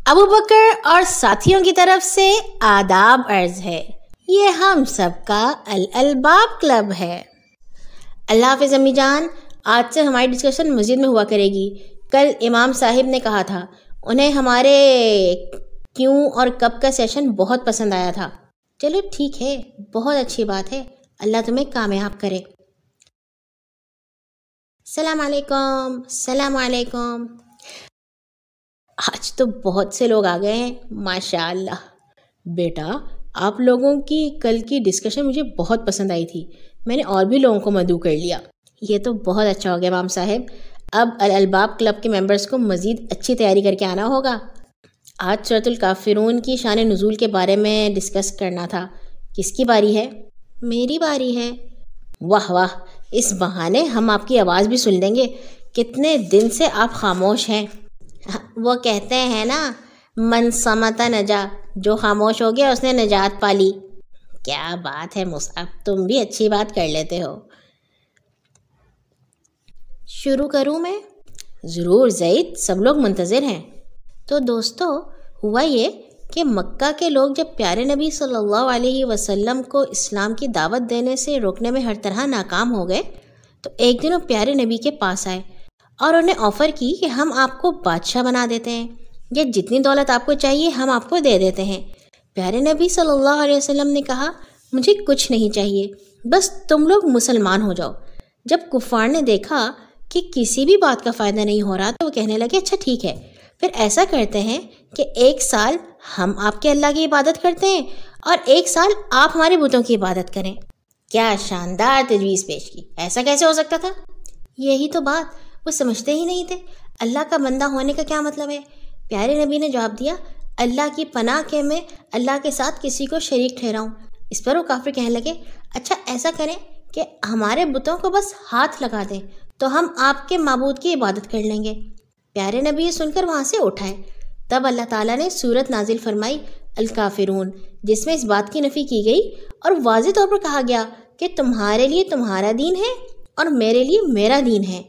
ابو بکر اور ساتھیوں کی طرف سے آداب عرض ہے۔ یہ ہم سب کا الالباب کلب ہے۔ اللہ حافظ امی جان، آج سے ہماری ڈسکشن مسجد میں ہوا کرے گی۔ کل امام صاحب نے کہا تھا انہیں ہمارے کیوں اور کب کا سیشن بہت پسند آیا تھا۔ چلو ٹھیک ہے، بہت اچھی بات ہے، اللہ تمہیں کامیاب کرے۔ السلام علیکم، السلام علیکم۔ آج تو بہت سے لوگ آ گئے ہیں، ماشاء اللہ۔ بیٹا، آپ لوگوں کی کل کی ڈسکشن مجھے بہت پسند آئی تھی، میں نے اور بھی لوگوں کو مدعو کر لیا۔ یہ تو بہت اچھا ہو گیا امام صاحب، اب الالباب کلب کے ممبرز کو مزید اچھی تیاری کر کے آنا ہوگا۔ آج سورۃ الکافرون کی شان نزول کے بارے میں ڈسکس کرنا تھا۔ کس کی باری ہے؟ میری باری ہے۔ واہ واہ، اس بہانے ہم آپ کی آواز بھی سن لیں گے۔ کتنے دن سے آپ خاموش ہیں۔ وہ کہتے ہیں نا، من صمت نجا، جو خاموش ہو گیا اس نے نجات پالی۔ کیا بات ہے مصعب، تم بھی اچھی بات کر لیتے ہو۔ شروع کروں میں؟ ضرور زید، سب لوگ منتظر ہیں۔ تو دوستو، ہوا یہ کہ مکہ کے لوگ جب پیارے نبی صلی اللہ علیہ وسلم کو اسلام کی دعوت دینے سے روکنے میں ہر طرح ناکام ہو گئے، تو ایک دن وہ پیارے نبی کے پاس آئے اور انہیں آفر کی کہ ہم آپ کو بادشاہ بنا دیتے ہیں، یا جتنی دولت آپ کو چاہیے ہم آپ کو دے دیتے ہیں۔ پیارے نبی صلی اللہ علیہ وسلم نے کہا، مجھے کچھ نہیں چاہیے، بس تم لوگ مسلمان ہو جاؤ۔ جب کفار نے دیکھا کہ کسی بھی بات کا فائدہ نہیں ہو رہا تو وہ کہنے لگے، اچھا ٹھیک ہے، پھر ایسا کرتے ہیں کہ 1 سال ہم آپ کے اللہ کی عبادت کرتے ہیں اور 1 سال آپ ہمارے بتوں کی عبادت کریں۔ کیا شاندار تجویز پیش کی، ایسا کیسے ہو سکتا تھا؟ یہی تو بات وہ سمجھتے ہی نہیں تھے، اللہ کا بندہ ہونے کا کیا مطلب ہے۔ پیارے نبی نے جواب دیا، اللہ کی پناہ کہ میں اللہ کے ساتھ کسی کو شریک ٹھہراؤں۔ اس پر وہ کافر کہنے لگے، اچھا ایسا کریں کہ ہمارے بتوں کو بس ہاتھ لگا دیں تو ہم آپ کے معبود کی عبادت کر لیں گے۔ پیارے نبی یہ سن کر وہاں سے اٹھائے۔ تب اللہ تعالیٰ نے سورت نازل فرمائی الکافرون، جس میں اس بات کی نفی کی گئی اور واضح طور پر کہا گیا کہ تمہارے لیے تمہارا دین ہے اور میرے لیے میرا دین ہے۔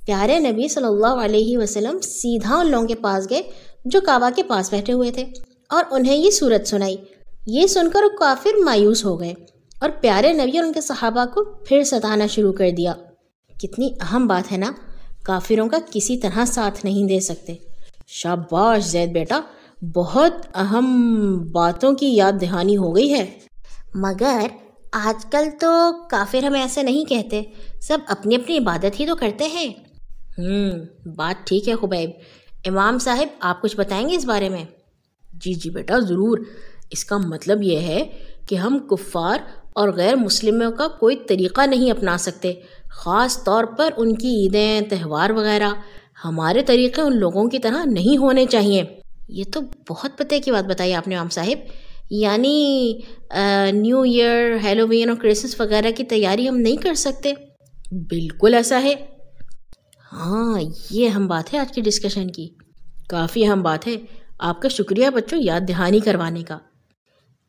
پیارے نبی صلی اللہ علیہ وسلم سیدھا ان لوگوں کے پاس گئے جو کعبہ کے پاس بیٹھے ہوئے تھے اور انہیں یہ سورت سنائی۔ یہ سن کر وہ کافر مایوس ہو گئے اور پیارے نبی اور ان کے صحابہ کو پھر ستانا شروع کر دیا۔ کتنی اہم بات ہے نا، کافروں کا کسی طرح ساتھ نہیں دے سکتے۔ شاباش زید بیٹا، بہت اہم باتوں کی یاد دہانی ہو گئی ہے۔ مگر آج کل تو کافر ہمیں ایسے نہیں کہتے، سب اپنی اپنی عبادت ہی تو کرتے ہیں۔ بات ٹھیک ہے خبیب۔ امام صاحب، آپ کچھ بتائیں گے اس بارے میں؟ جی بیٹا ضرور۔ اس کا مطلب یہ ہے کہ ہم کفار اور غیر مسلموں کا کوئی طریقہ نہیں اپنا سکتے، خاص طور پر ان کی عیدیں، تہوار وغیرہ۔ ہمارے طریقے ان لوگوں کی طرح نہیں ہونے چاہیے۔ یہ تو بہت پتے کی بات بتائی آپ نے امام صاحب، یعنی نیو ایئر، ہیلووین اور کرسمس وغیرہ کی تیاری ہم نہیں کر سکتے؟ بالکل ایسا ہے۔ ہاں، یہ اہم بات ہے آج کی ڈسکشن کی، کافی اہم بات ہے۔ آپ کا شکریہ بچوں یاد دہانی کروانے کا۔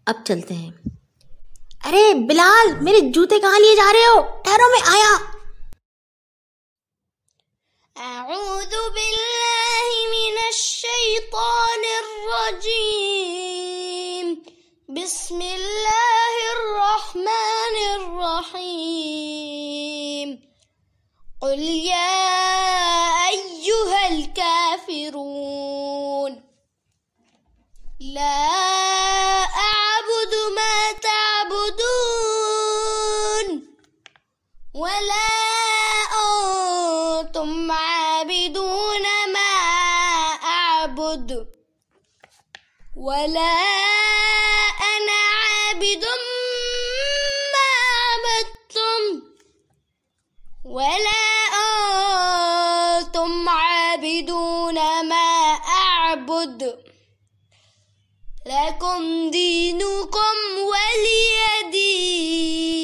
اب چلتے ہیں۔ ارے بلال، میرے جوتے کہاں لیے جا رہے ہو؟ ٹھہرو، میں آیا۔ اعوذ باللہ من الشیطان الرجیم، بسم اللہ الرحمن الرحیم، قل یا ایہا الکافرون لا اعبد ما تعبدون ولا انتم عابدون ما اعبد ولا انا عابد ما عبدتم ولا انتم عابدون ما اعبد لكم دينكم ولي دين۔